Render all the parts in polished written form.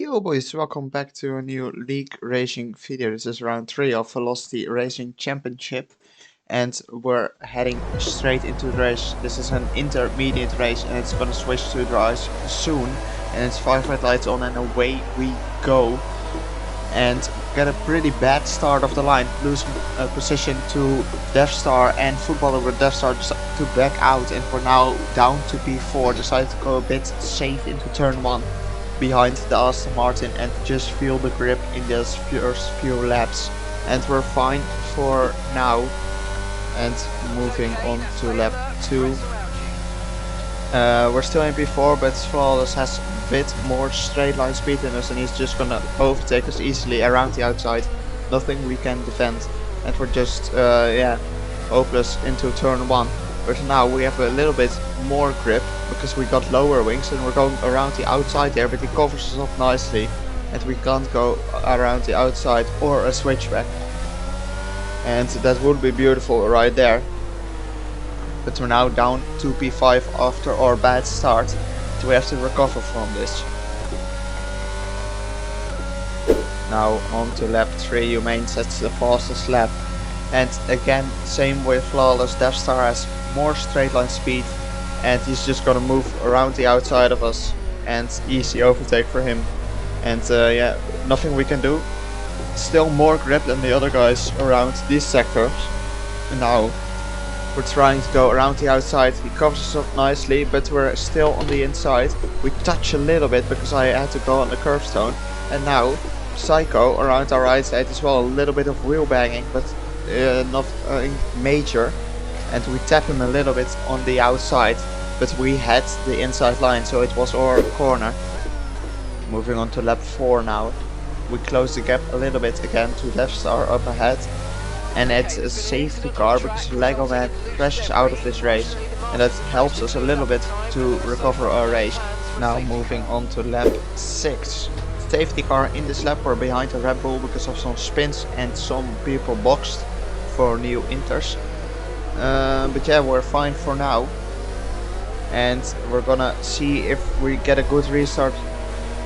Yo boys, welcome back to a new league racing video. This is round 3 of Velocity Racing Championship and we're heading straight into the race. This is an intermediate race and it's gonna switch to dries soon, and it's 5 red lights on and away we go. And get a pretty bad start of the line, losing position to Death Star, and Footballer with Death Star to back out, and we're now down to P4. Decided to go a bit safe into turn 1 behind the Aston Martin and just feel the grip in those first few laps, and we're fine for now. And moving on to lap 2, we're still in P4, but Flawless has a bit more straight line speed than us and he's just gonna overtake us easily around the outside. Nothing we can defend, and we're just hopeless into turn 1. But now we have a little bit more grip because we got lower wings and we're going around the outside there, but he covers us up nicely and we can't go around the outside or a switchback, and that would be beautiful right there. But we're now down to P5 after our bad start, so we have to recover from this. Now on to lap 3, Humane sets the fastest lap, and again same with Flawless. Death Star has more straight line speed and he's just gonna move around the outside of us, and easy overtake for him. And nothing we can do. Still more grip than the other guys around these sectors. And now we're trying to go around the outside. He covers us up nicely, but we're still on the inside. We touch a little bit because I had to go on the curbstone. And now Psycho around our right side as well. A little bit of wheel banging, but not major. And we tap him a little bit on the outside, but we had the inside line, so it was our corner. Moving on to lap 4 now. We close the gap a little bit again to Death Star up ahead, and it's a safety car because Lego Man crashes out of this race, and that helps us a little bit to recover our race. Now moving on to lap 6. Safety car in this lap, we're behind the Red Bull because of some spins and some people boxed for new inters. But yeah, we're fine for now, and we're gonna see if we get a good restart.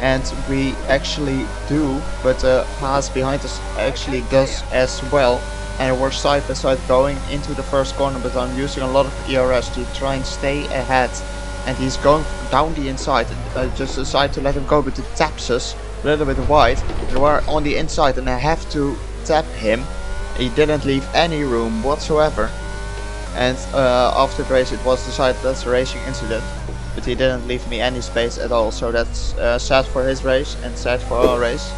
And we actually do, but Haas behind us actually does as well, and we're side by side going into the first corner, but I'm using a lot of ERS to try and stay ahead, and he's going down the inside. Just decide to let him go, but it taps us a little bit wide, and we're on the inside and I have to tap him. He didn't leave any room whatsoever, and after the race it was decided that's a racing incident, but he didn't leave me any space at all, so that's sad for his race and sad for our race.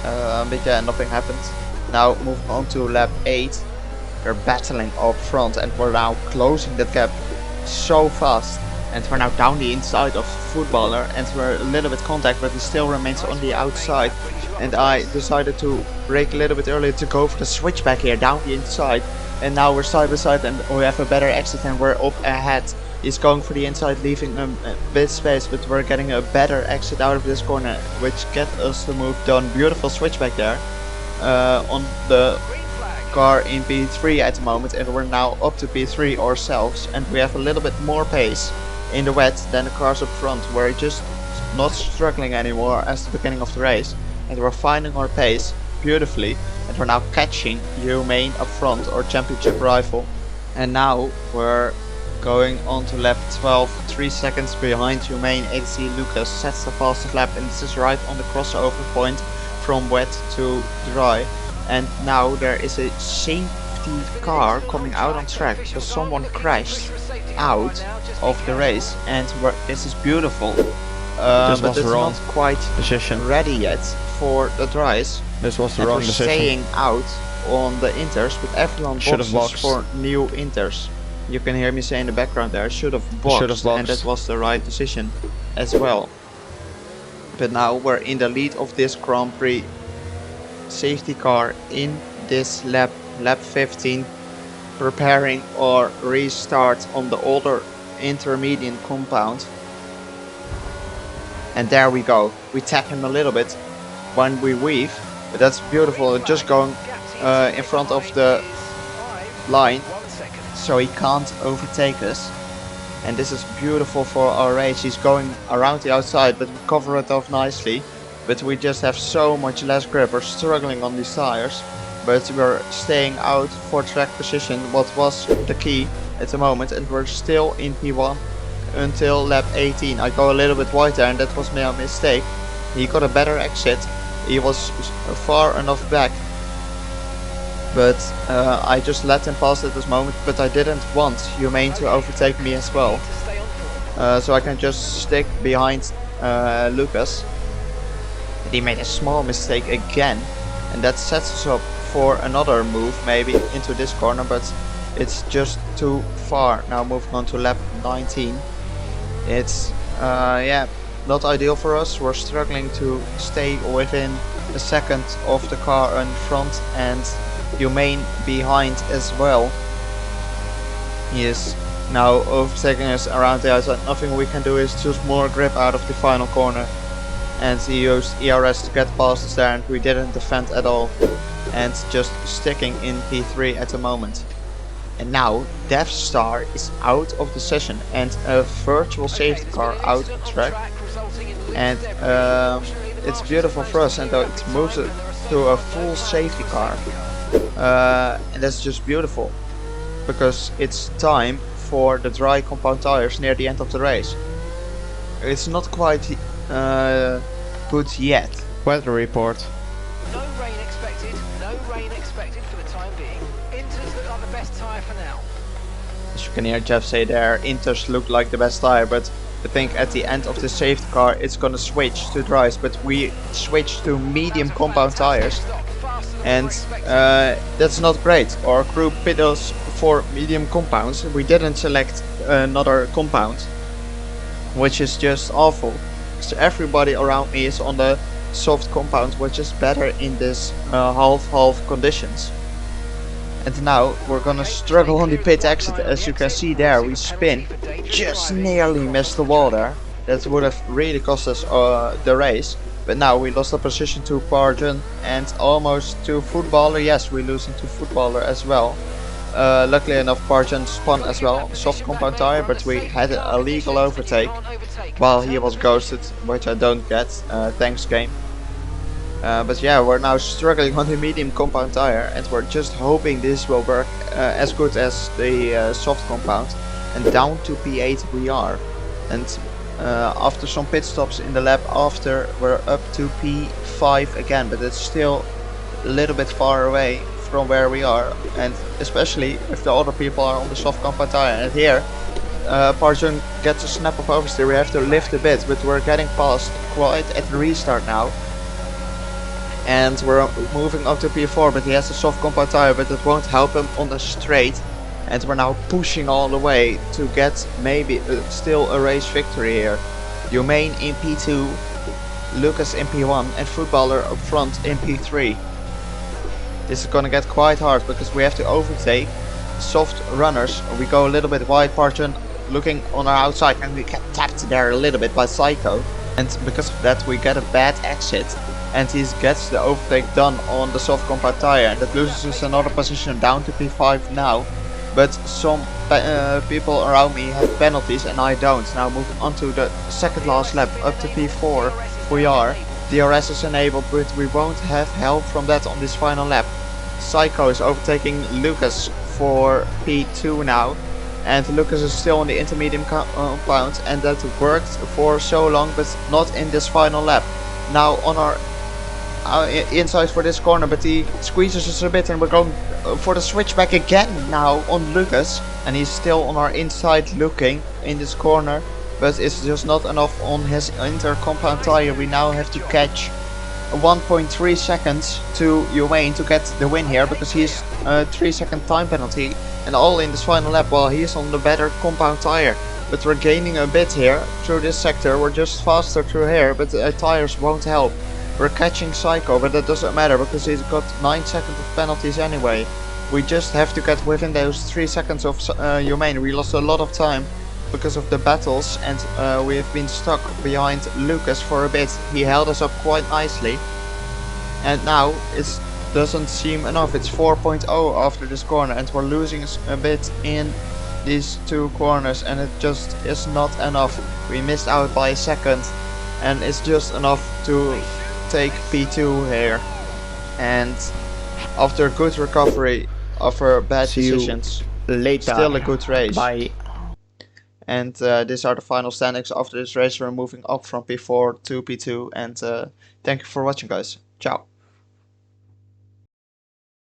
But yeah, nothing happened. Now moving on to lap 8, we're battling up front and we're now closing that gap so fast, and we're now down the inside of Footballer and we're a little bit contact, but he still remains on the outside, and I decided to brake a little bit earlier to go for the switchback here down the inside, and now we're side by side and we have a better exit and we're up ahead. He's going for the inside, leaving a bit space, but we're getting a better exit out of this corner, which gets us the move done. Beautiful switchback there on the car in P3 at the moment, and we're now up to P3 ourselves, and we have a little bit more pace in the wet than the cars up front. We're just not struggling anymore as the beginning of the race, and we're finding our pace beautifully, and we're now catching Humane up front, our championship rival. And now we're going on to lap 12, 3 seconds behind Humane. AC Lucas sets the fastest lap, and this is right on the crossover point from wet to dry. And now there is a safety car coming out on track, so someone crashed out of the race, and this is beautiful. But it's not quite ready yet for the dries. This was the wrong decision. Staying out on the inters, but everyone boxes for new inters. You can hear me say in the background there, should have boxed, and that was the right decision as well. But now we're in the lead of this Grand Prix. Safety car in this lap 15, preparing our restart on the older intermediate compound. And there we go. We tap him a little bit when we weave, but that's beautiful. Just going in front of the line, so he can't overtake us. and this is beautiful for our race. He's going around the outside, but we cover it off nicely. but we just have so much less grip. We're struggling on these tires, but we're staying out for track position, what was the key at the moment, and we're still in P1 until lap 18. I go a little bit wide there, and that was my mistake. He got a better exit. He was far enough back, but I just let him pass at this moment, but I didn't want Humane to overtake me as well. So I can just stick behind Lucas. And he made a small mistake again, and that sets us up for another move, maybe into this corner, but it's just too far. Now moving on to lap 19. It's yeah, not ideal for us. We're struggling to stay within a second of the car in front, and Humane behind as well. He is now overtaking us around the outside. Nothing we can do is just more grip out of the final corner, and he used ERS to get past us there, and we didn't defend at all, and just sticking in P3 at the moment. And now Death Star is out of the session, and a virtual safety car out of track, and it's beautiful for us, and it moves it to a full safety car, and that's just beautiful, because it's time for the dry compound tires near the end of the race. It's not quite good yet. Weather report. No rain expected, no rain expected for the time being. Inters look like the best tyre for now. As you can hear Jeff say there, Inters look like the best tire, but I think at the end of the safety car it's gonna switch to dries, but we switched to medium compound tires, and that's not great. Our crew pit us for medium compounds. We didn't select another compound, which is just awful. So everybody around me is on the soft compound, which is better in this half-half conditions. And now we're gonna struggle on the pit exit. As you can see there, we spin, just nearly missed the wall there. That would have really cost us the race. But now we lost the position to Parjun and almost to Footballer. Yes, we're losing to Footballer as well. Luckily enough, Parjun spun as well, soft compound tire, but we had an illegal overtake while he was ghosted, which I don't get. Thanks game. But yeah, we're now struggling on the medium compound tire, and we're just hoping this will work as good as the soft compound. And down to P8 we are. And after some pit stops in the lap after, we're up to P5 again, but it's still a little bit far away from where we are, and especially if the other people are on the soft compound tire. And here Parjun gets a snap of oversteer. We have to lift a bit, but we're getting past quite at the restart now, and we're moving up to P4, but he has a soft compound tire, but it won't help him on the straight, and we're now pushing all the way to get maybe still a race victory here. Humane in P2, Lucas in P1, and Footballer up front in P3. This is gonna get quite hard because we have to overtake soft runners. We go a little bit wide, Parjun looking on our outside, and we get tapped there a little bit by Psycho, and because of that we get a bad exit, and he gets the overtake done on the soft compound tire, and that loses us another position down to P5 now. But some people around me have penalties and I don't. Now moving on to the second last lap, up to P4 we are. DRS is enabled, but we won't have help from that on this final lap. Psycho is overtaking Lucas for P2 now, and Lucas is still on the intermediate compound, and that worked for so long, but not in this final lap. Now on our inside for this corner, but he squeezes us a bit, and we're going for the switchback again now on Lucas, and he's still on our inside looking in this corner, but it's just not enough on his inter compound tire. We now have to catch 1.3 seconds to Humane to get the win here, because he's a 3-second time penalty, and all in this final lap while he's on the better compound tire. But we're gaining a bit here through this sector. We're just faster through here, but the tires won't help. We're catching Psycho, but that doesn't matter because he's got 9 seconds of penalties anyway. We just have to get within those 3 seconds of Humane. We lost a lot of time because of the battles, and we have been stuck behind Lucas for a bit. He held us up quite nicely, and now it doesn't seem enough. It's 4.0 after this corner, and we're losing a bit in these two corners, and it just is not enough. We missed out by a second, and it's just enough to take P2 here, and after a good recovery, after bad See you decisions, later. still a good race. Bye. And these are the final standings after this race. We're moving up from P4 to P2, and thank you for watching, guys. Ciao.